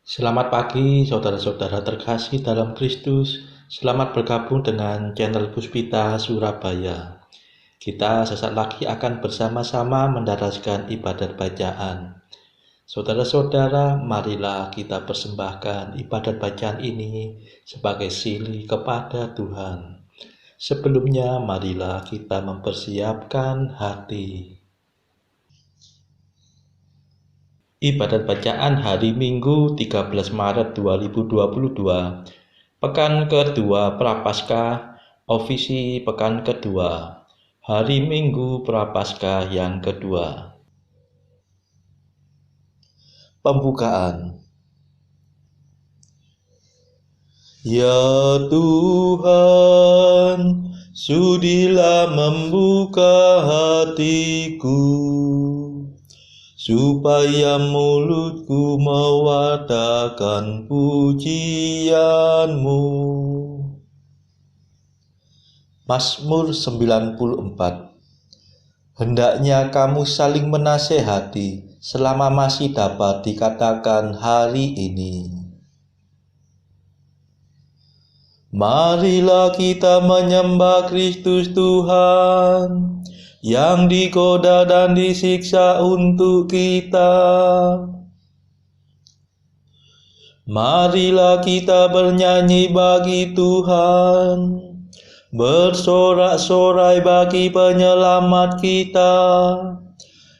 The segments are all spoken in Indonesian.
Selamat pagi, saudara-saudara terkasih dalam Kristus. Selamat bergabung dengan channel Puspita Surabaya. Kita sesaat lagi akan bersama-sama mendaraskan ibadat bacaan. Saudara-saudara, marilah kita persembahkan ibadat bacaan ini sebagai sili kepada Tuhan. Sebelumnya, marilah kita mempersiapkan hati. Ibadat bacaan hari Minggu 13 Maret 2022, Pekan kedua Prapaskah, Ofisi Pekan kedua, Hari Minggu Prapaskah yang kedua. Pembukaan. Ya Tuhan, sudilah membuka hatiku, supaya mulutku mewartakan pujian-Mu. Mazmur 94. Hendaknya kamu saling menasehati selama masih dapat dikatakan hari ini. Marilah kita menyembah Kristus Tuhan, yang digoda dan disiksa untuk kita. Marilah kita bernyanyi bagi Tuhan, bersorak-sorai bagi penyelamat kita,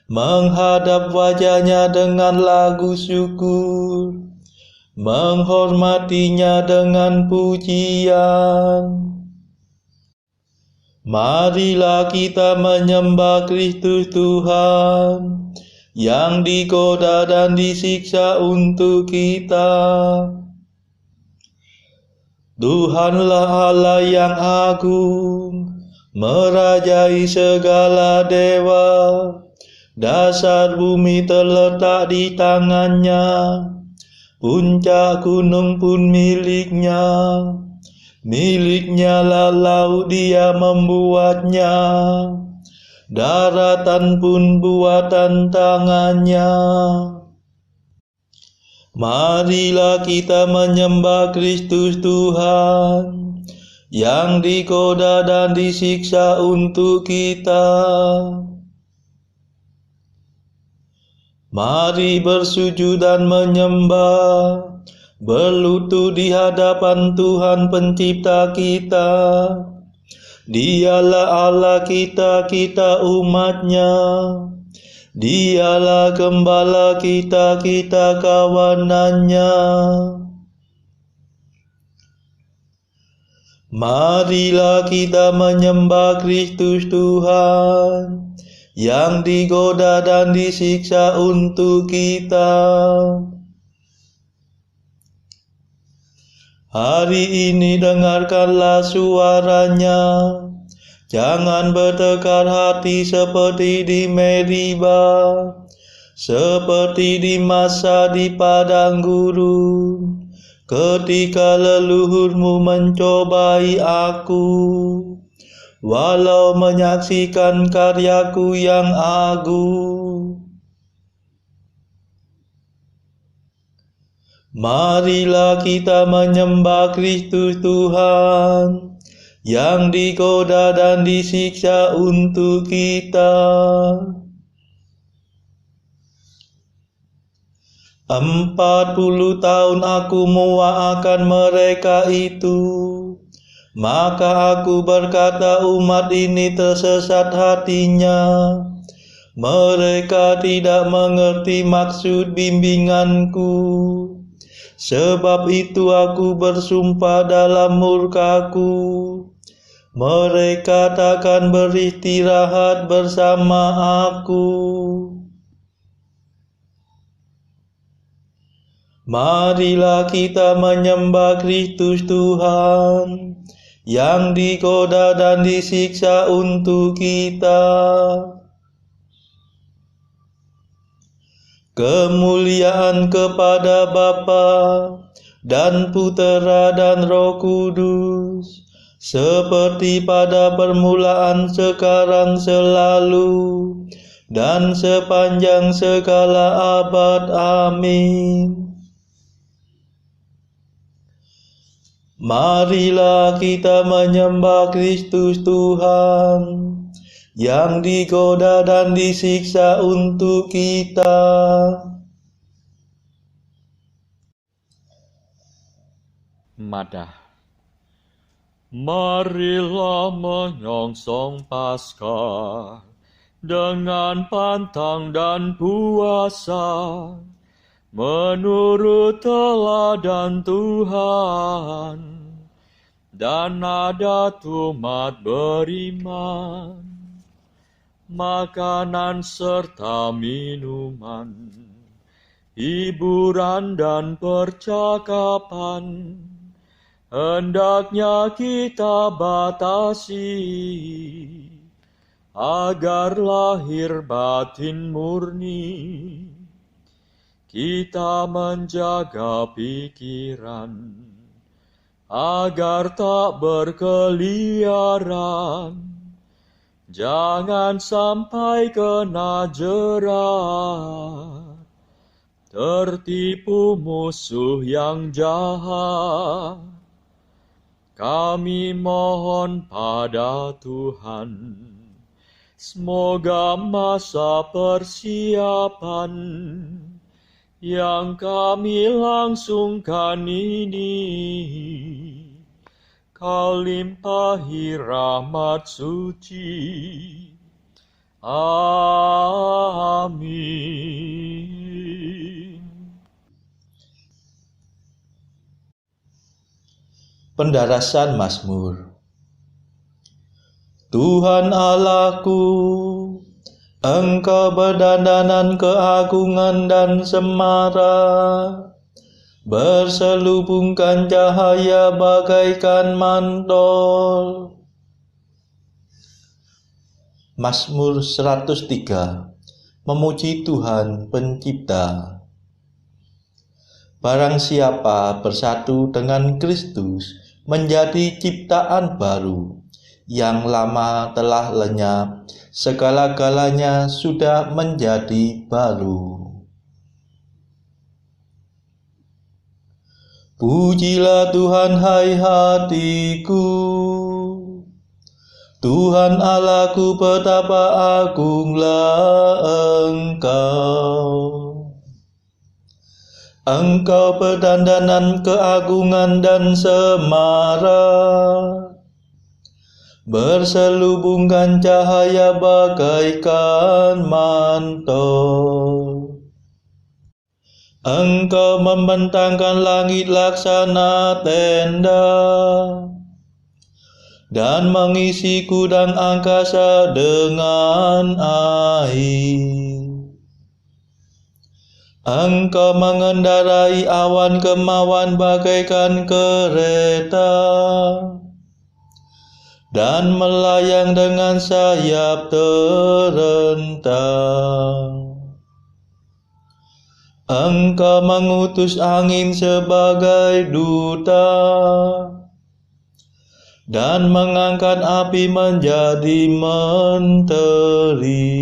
menghadap wajah-Nya dengan lagu syukur, menghormatinya dengan pujian. Marilah kita menyembah Kristus Tuhan, yang digoda dan disiksa untuk kita. Tuhanlah Allah yang agung, merajai segala dewa. Dasar bumi terletak di tangan-Nya, puncak gunung pun milik-Nya. Milik-Nya lah laut, Dia membuatnya, daratan pun buatan tangan-Nya. Marilah kita menyembah Kristus Tuhan, yang digoda dan disiksa untuk kita. Mari bersujud dan menyembah, berlutut di hadapan Tuhan Pencipta kita. Dialah Allah kita, kita umat-Nya. Dialah Gembala kita, kita kawanan-Nya. Marilah kita menyembah Kristus Tuhan, yang digoda dan disiksa untuk kita. Hari ini dengarkanlah suara-Nya, jangan bertekar hati seperti di Meriba, seperti di masa di padang gurun, ketika leluhurmu mencobai aku, walau menyaksikan karyaku yang agung. Marilah kita menyembah Kristus Tuhan, yang digoda dan disiksa untuk kita. 40 tahun aku muak akan mereka itu, maka aku berkata umat ini tersesat hatinya. Mereka tidak mengerti maksud bimbinganku. Sebab itu aku bersumpah dalam murkaku, mereka takkan beristirahat bersama aku. Marilah kita menyembah Kristus Tuhan, yang digoda dan disiksa untuk kita. Kemuliaan kepada Bapa dan Putera dan Roh Kudus, seperti pada permulaan, sekarang, selalu, dan sepanjang segala abad. Amin. Marilah kita menyembah Kristus Tuhan yang digoda dan disiksa untuk kita. Madah. Marilah menyongsong Paskah dengan pantang dan puasa, menurut teladan Tuhan dan adat umat beriman, makanan serta minuman, hiburan dan percakapan, hendaknya kita batasi, agar lahir batin murni, kita menjaga pikiran, agar tak berkeliaran, jangan sampai kena jerat, tertipu musuh yang jahat. Kami mohon pada Tuhan, semoga masa persiapan yang kami langsungkan ini, Kau limpahi rahmat suci. Amin. Pendarasan Mazmur. Tuhan Allahku, Engkau berdandanan keagungan dan semara, berselubungkan cahaya bagaikan mantel. Mazmur 103. Memuji Tuhan Pencipta. Barang siapa bersatu dengan Kristus menjadi ciptaan baru, yang lama telah lenyap, segala-galanya sudah menjadi baru. Pujilah Tuhan, hai hatiku, Tuhan Allahku, betapa agunglah Engkau. Engkau berdandanan keagungan dan semara, berselubungkan cahaya bagaikan mantel. Engkau membentangkan langit laksana tenda, dan mengisi gudang angkasa dengan air. Engkau mengendarai awan kemauan bagaikan kereta, dan melayang dengan sayap terentang. Engkau mengutus angin sebagai duta, dan mengangkat api menjadi menteri.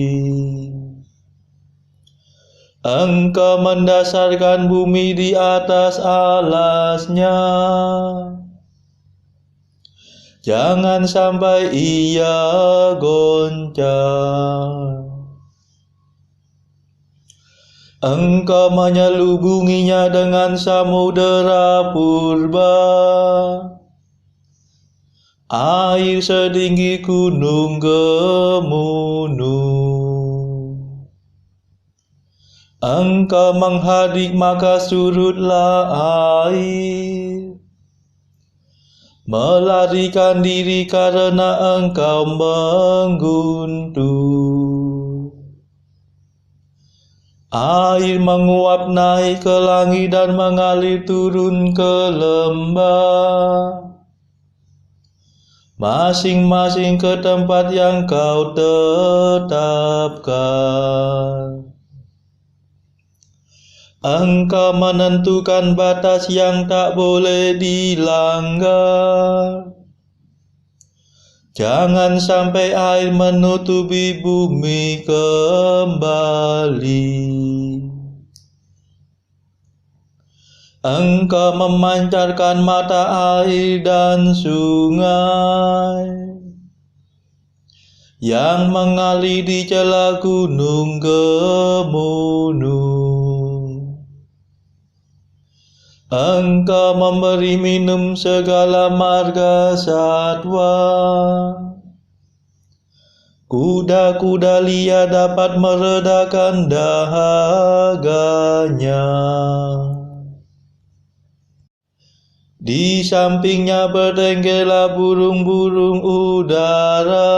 Engkau mendasarkan bumi di atas alasnya, jangan sampai ia goncang. Engkau menyelubunginya dengan samudera purba, air setinggi gunung Gemunung. Engkau menghadik maka surutlah air, melarikan diri karena Engkau mengguntur. Air menguap naik ke langit dan mengalir turun ke lembah, masing-masing ke tempat yang Kau tetapkan. Engkau menentukan batas yang tak boleh dilanggar, jangan sampai air menutupi bumi kembali. Engkau memancarkan mata air dan sungai yang mengalir di celah gunung Gemunung. Engkau memberi minum segala marga satwa. Kuda-kuda liar dapat meredakan dahaganya. Di sampingnya berdenggerlah burung-burung udara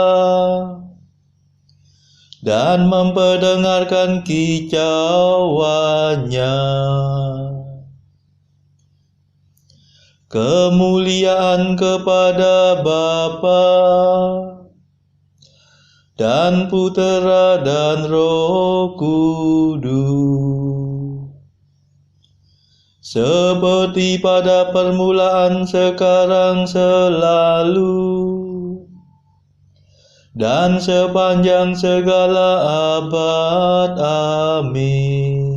dan memperdengarkan kicauannya. Kemuliaan kepada Bapa dan Putera dan Roh Kudus, seperti pada permulaan, sekarang, selalu, dan sepanjang segala abad. Amin.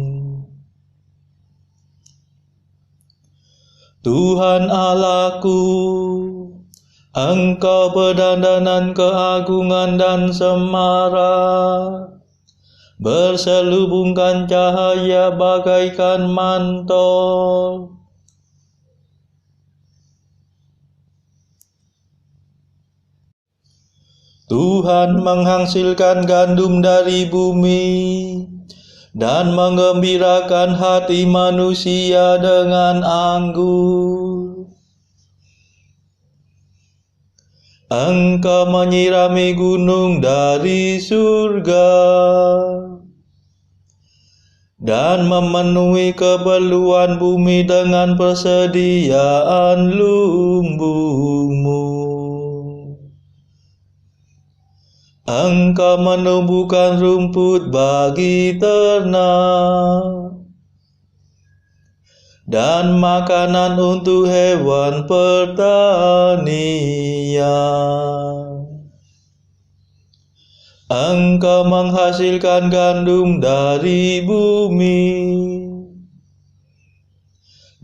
Tuhan Allahku, Engkau berdandanan keagungan dan semarak, berselubungkan cahaya bagaikan mantel. Tuhan menghasilkan gandum dari bumi dan menggembirakan hati manusia dengan anggur. Engkau menyirami gunung dari surga dan memenuhi keperluan bumi dengan persediaan lumbungmu. Engkau menumbuhkan rumput bagi ternak dan makanan untuk hewan pertanian. Engkau menghasilkan gandum dari bumi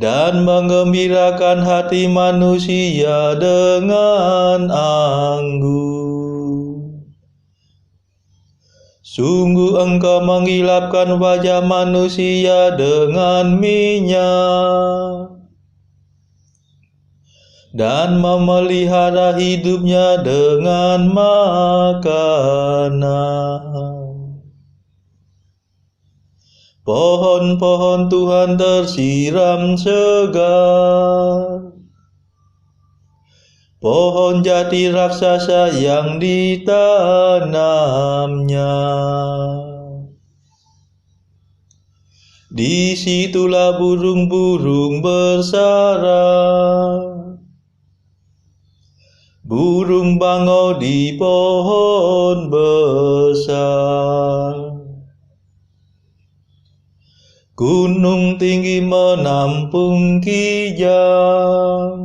dan menggembirakan hati manusia dengan anggur. Sungguh Engkau menggilapkan wajah manusia dengan minyak dan memelihara hidupnya dengan makanan. Pohon-pohon Tuhan tersiram segar, pohon jati raksasa yang ditanamnya. Disitulah burung-burung bersarang, burung bangau di pohon besar. Gunung tinggi menampung kijang,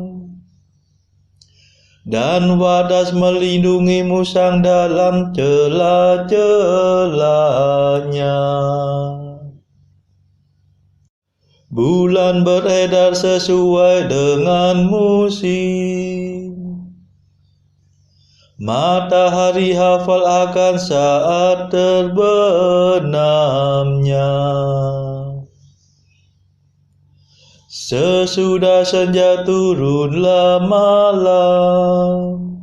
dan wadas melindungi musang dalam celah-celahnya. Bulan beredar sesuai dengan musim, matahari hafal akan saat terbenamnya. Sesudah senja turunlah malam,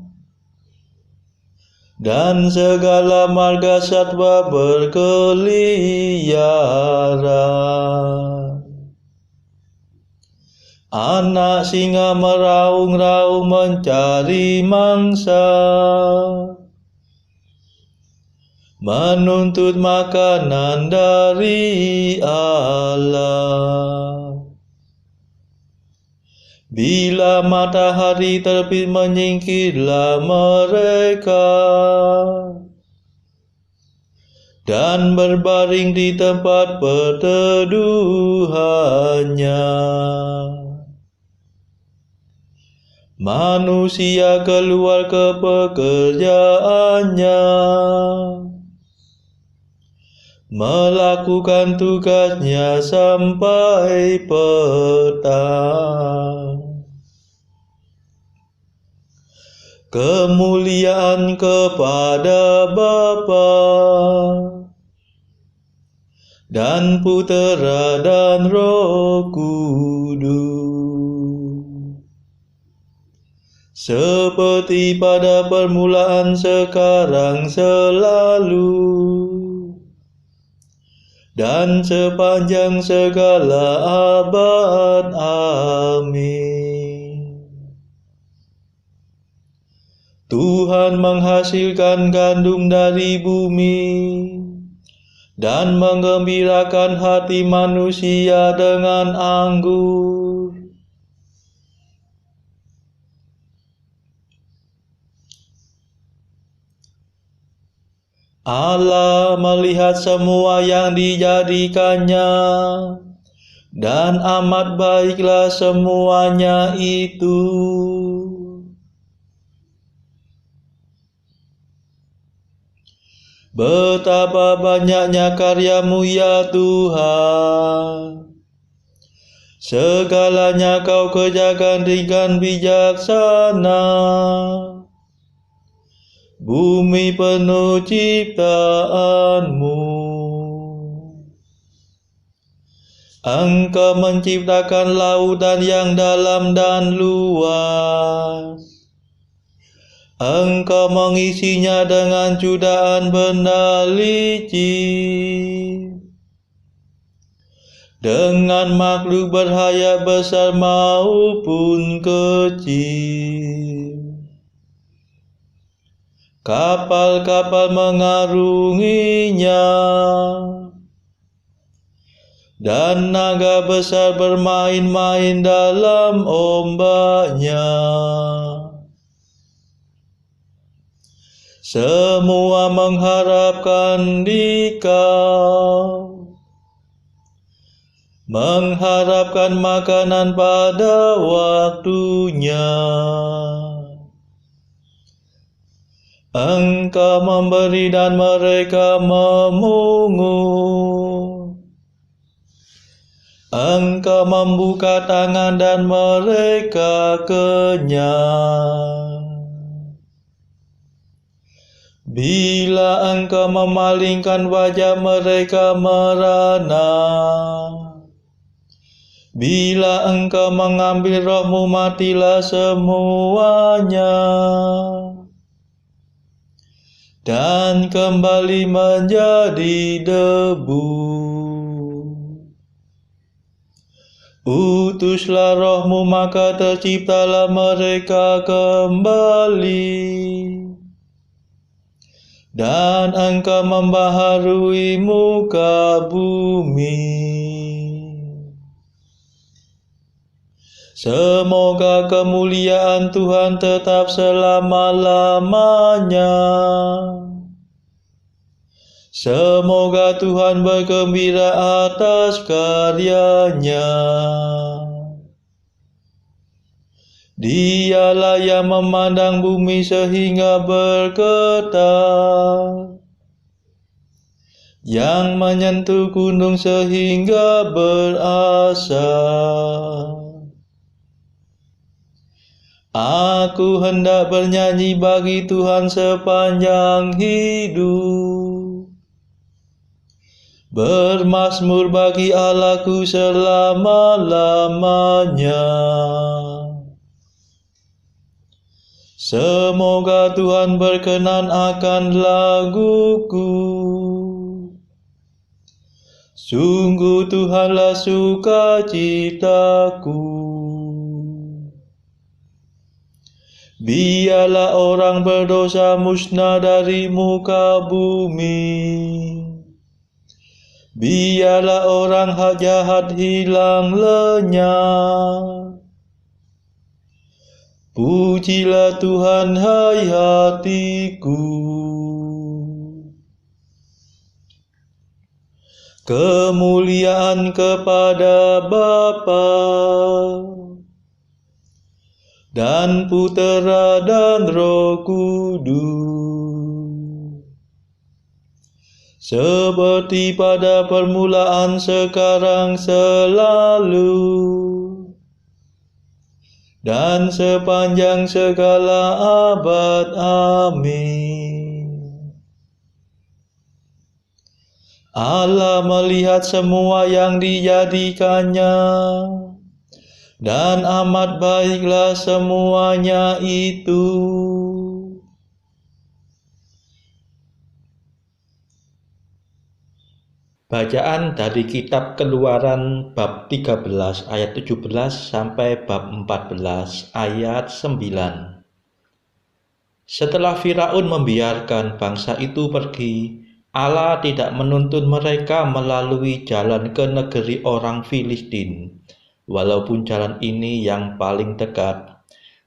dan segala marga satwa berkeliaran. Anak singa meraung-raung mencari mangsa, menuntut makanan dari Allah. Bila matahari terbit menyingkirlah mereka, dan berbaring di tempat perteduhannya. Manusia keluar ke pekerjaannya, melakukan tugasnya sampai petang. Kemuliaan kepada Bapa dan Putera dan Roh Kudus, seperti pada permulaan, sekarang, selalu, dan sepanjang segala abad. Amin. Tuhan menghasilkan gandum dari bumi dan menggembirakan hati manusia dengan anggur. Allah melihat semua yang dijadikannya, dan amat baiklah semuanya itu. Betapa banyaknya karya-Mu ya Tuhan. Segalanya Kau kerjakan dengan bijaksana. Bumi penuh ciptaan-Mu. Engkau menciptakan lautan yang dalam dan luas. Engkau mengisinya dengan cudaan benda licin, dengan makhluk berhayat besar maupun kecil. Kapal-kapal mengarunginya, dan naga besar bermain-main dalam ombaknya. Semua mengharapkan di Kau, mengharapkan makanan pada waktunya. Engkau memberi dan mereka memungut. Engkau membuka tangan dan mereka kenyang. Bila Engkau memalingkan wajah, mereka merana. Bila Engkau mengambil roh-Mu, matilah semuanya, dan kembali menjadi debu. Utuslah roh-Mu, maka terciptalah mereka kembali, dan Engkau membaharui muka bumi. Semoga kemuliaan Tuhan tetap selama-lamanya. Semoga Tuhan bergembira atas karyanya. Dialah yang memandang bumi sehingga bergetar, yang menyentuh gunung sehingga berasap. Aku hendak bernyanyi bagi Tuhan sepanjang hidup, bermazmur bagi Allahku selama-lamanya. Semoga Tuhan berkenan akan laguku. Sungguh Tuhanlah sukacitaku. Biarlah orang berdosa musnah dari muka bumi. Biarlah orang jahat hilang lenyap. Pujilah Tuhan, hai hatiku. Kemuliaan kepada Bapa dan Putera dan Roh Kudus, seperti pada permulaan, sekarang, selalu, dan sepanjang segala abad. Amin. Allah melihat semua yang dijadikannya, dan amat baiklah semuanya itu. Bacaan dari kitab Keluaran bab 13 ayat 17 sampai bab 14 ayat 9. Setelah Firaun membiarkan bangsa itu pergi, Allah tidak menuntun mereka melalui jalan ke negeri orang Filistin, walaupun jalan ini yang paling dekat.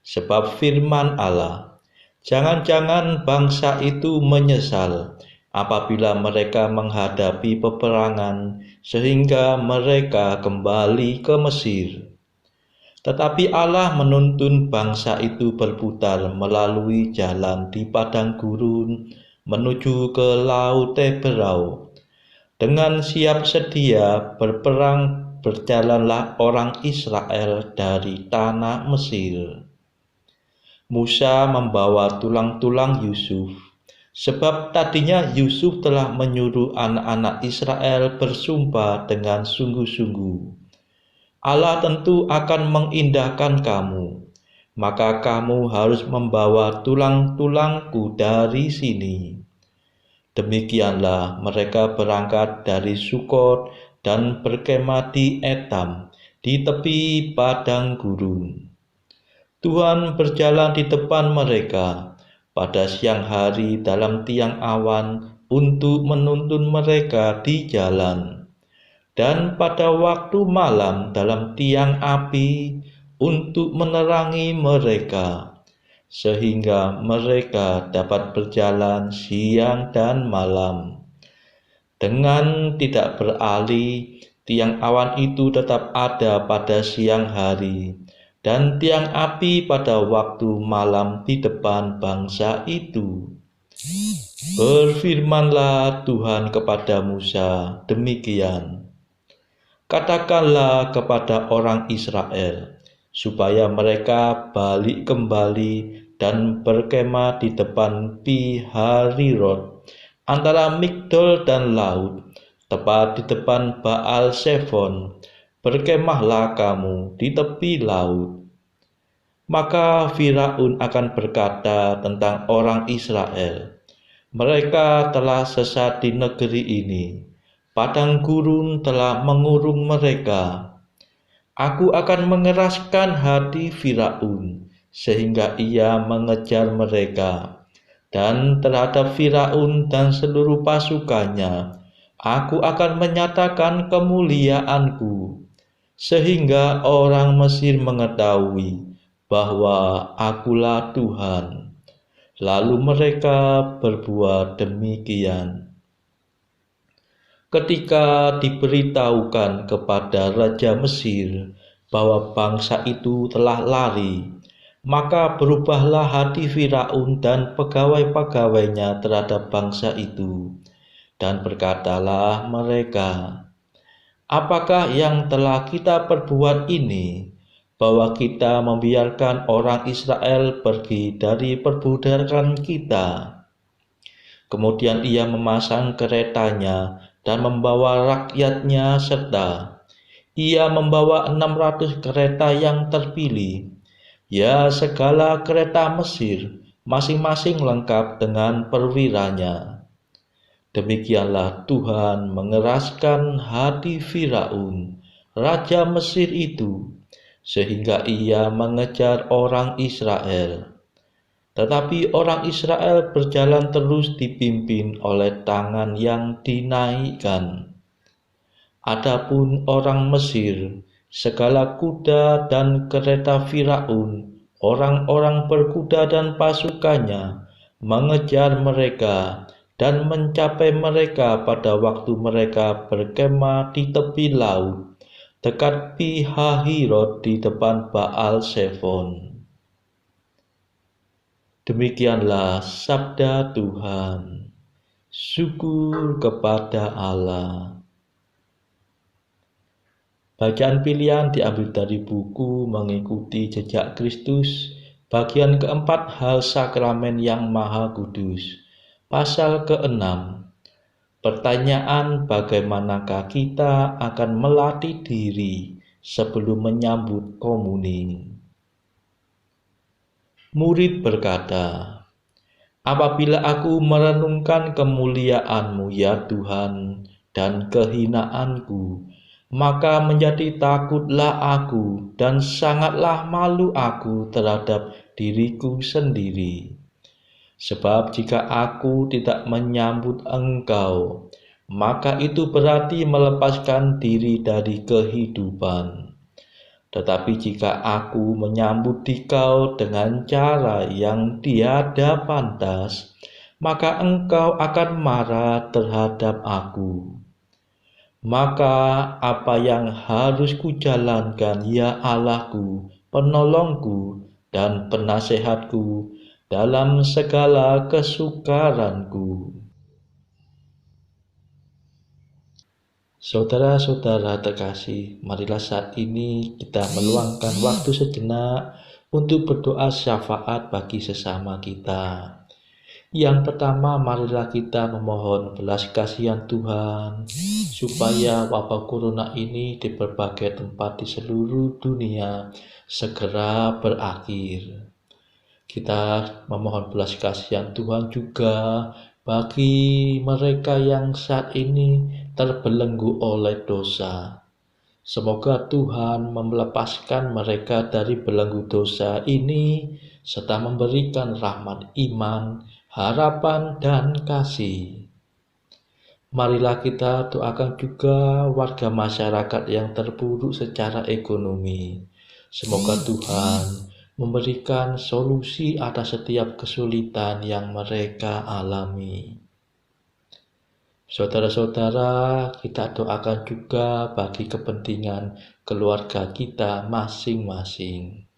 Sebab firman Allah, jangan-jangan bangsa itu menyesal apabila mereka menghadapi peperangan, sehingga mereka kembali ke Mesir. Tetapi Allah menuntun bangsa itu berputar melalui jalan di padang gurun menuju ke Laut Teberau. Dengan siap sedia berperang berjalanlah orang Israel dari tanah Mesir. Musa membawa tulang-tulang Yusuf, sebab tadinya Yusuf telah menyuruh anak-anak Israel bersumpah dengan sungguh-sungguh, Allah tentu akan mengindahkan kamu, maka kamu harus membawa tulang-tulangku dari sini. Demikianlah mereka berangkat dari Sukot dan berkemah di Etam, di tepi padang gurun. Tuhan berjalan di depan mereka pada siang hari dalam tiang awan untuk menuntun mereka di jalan, dan pada waktu malam dalam tiang api untuk menerangi mereka, sehingga mereka dapat berjalan siang dan malam. Dengan tidak beralih, tiang awan itu tetap ada pada siang hari, dan tiang api pada waktu malam di depan bangsa itu. Berfirmanlah Tuhan kepada Musa demikian, katakanlah kepada orang Israel, supaya mereka balik kembali dan berkemah di depan Pi-Hahirot, antara Migdol dan laut, tepat di depan Baal Zephon. Berkemahlah kamu di tepi laut. Maka Firaun akan berkata tentang orang Israel, mereka telah sesat di negeri ini. Padang gurun telah mengurung mereka. Aku akan mengeraskan hati Firaun, sehingga ia mengejar mereka. Dan terhadap Firaun dan seluruh pasukannya, aku akan menyatakan kemuliaanku, sehingga orang Mesir mengetahui bahwa akulah Tuhan. Lalu mereka berbuat demikian. Ketika diberitahukan kepada Raja Mesir bahwa bangsa itu telah lari, maka berubahlah hati Firaun dan pegawai-pegawainya terhadap bangsa itu, dan berkatalah mereka, apakah yang telah kita perbuat ini, bahwa kita membiarkan orang Israel pergi dari perbudakan kita? Kemudian ia memasang keretanya dan membawa rakyatnya, serta ia membawa 600 kereta yang terpilih, ya segala kereta Mesir, masing-masing lengkap dengan perwiranya. Demikianlah Tuhan mengeraskan hati Firaun, raja Mesir itu, sehingga ia mengejar orang Israel. Tetapi orang Israel berjalan terus dipimpin oleh tangan yang dinaikkan. Adapun orang Mesir, segala kuda dan kereta Firaun, orang-orang berkuda dan pasukannya, mengejar mereka dan mencapai mereka pada waktu mereka berkemah di tepi laut, dekat Pi-Hahirot di depan Baal Zephon. Demikianlah sabda Tuhan. Syukur kepada Allah. Bacaan pilihan diambil dari buku Mengikuti Jejak Kristus, bagian keempat, Hal Sakramen yang Maha Kudus. Pasal ke-6. Pertanyaan, bagaimanakah kita akan melatih diri sebelum menyambut komuni? Murid berkata, apabila aku merenungkan kemuliaan-Mu ya Tuhan dan kehinaanku, maka menjadi takutlah aku dan sangatlah malu aku terhadap diriku sendiri. Sebab jika aku tidak menyambut Engkau, maka itu berarti melepaskan diri dari kehidupan. Tetapi jika aku menyambut Dikau dengan cara yang tiada pantas, maka Engkau akan marah terhadap aku. Maka apa yang harus kujalankan ya Allahku, penolongku dan penasehatku dalam segala kesukaranku. Saudara-saudara terkasih, marilah saat ini kita meluangkan waktu sejenak untuk berdoa syafaat bagi sesama kita. Yang pertama, marilah kita memohon belas kasihan Tuhan supaya wabah corona ini di berbagai tempat di seluruh dunia segera berakhir. Kita memohon belas kasihan Tuhan juga bagi mereka yang saat ini terbelenggu oleh dosa. Semoga Tuhan melepaskan mereka dari belenggu dosa ini serta memberikan rahmat iman, harapan, dan kasih. Marilah kita doakan juga warga masyarakat yang terpuruk secara ekonomi. Semoga Tuhan memberikan solusi atas setiap kesulitan yang mereka alami. Saudara-saudara, kita doakan juga bagi kepentingan keluarga kita masing-masing.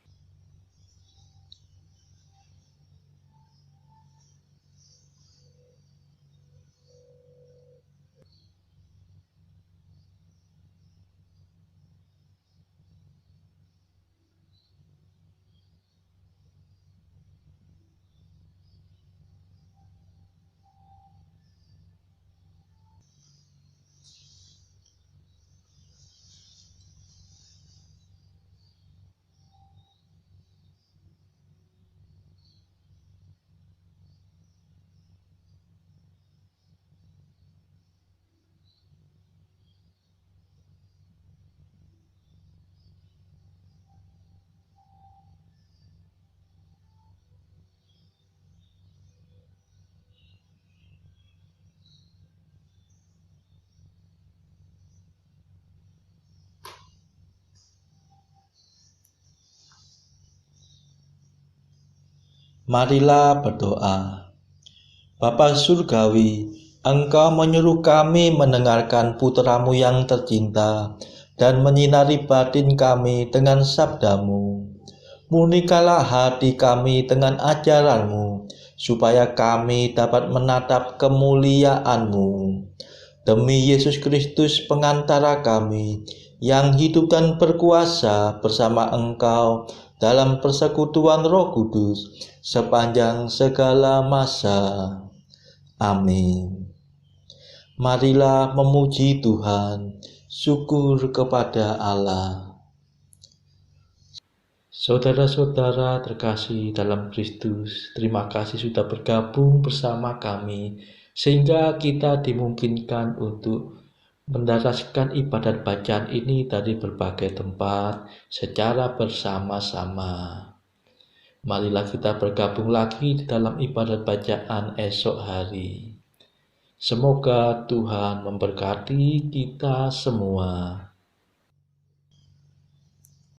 Marilah berdoa. Bapa Surgawi, Engkau menyuruh kami mendengarkan putra-Mu yang tercinta dan menyinari batin kami dengan sabda-Mu. Murnikalah hati kami dengan ajaran-Mu, supaya kami dapat menatap kemuliaan-Mu. Demi Yesus Kristus pengantara kami, yang hidup dan berkuasa bersama Engkau dalam persekutuan Roh Kudus sepanjang segala masa. Amin. Marilah memuji Tuhan, syukur kepada Allah. Saudara-saudara terkasih dalam Kristus, terima kasih sudah bergabung bersama kami, sehingga kita dimungkinkan untuk mendaraskan ibadat bacaan ini dari berbagai tempat secara bersama-sama. Marilah kita bergabung lagi di dalam ibadat bacaan esok hari. Semoga Tuhan memberkati kita semua.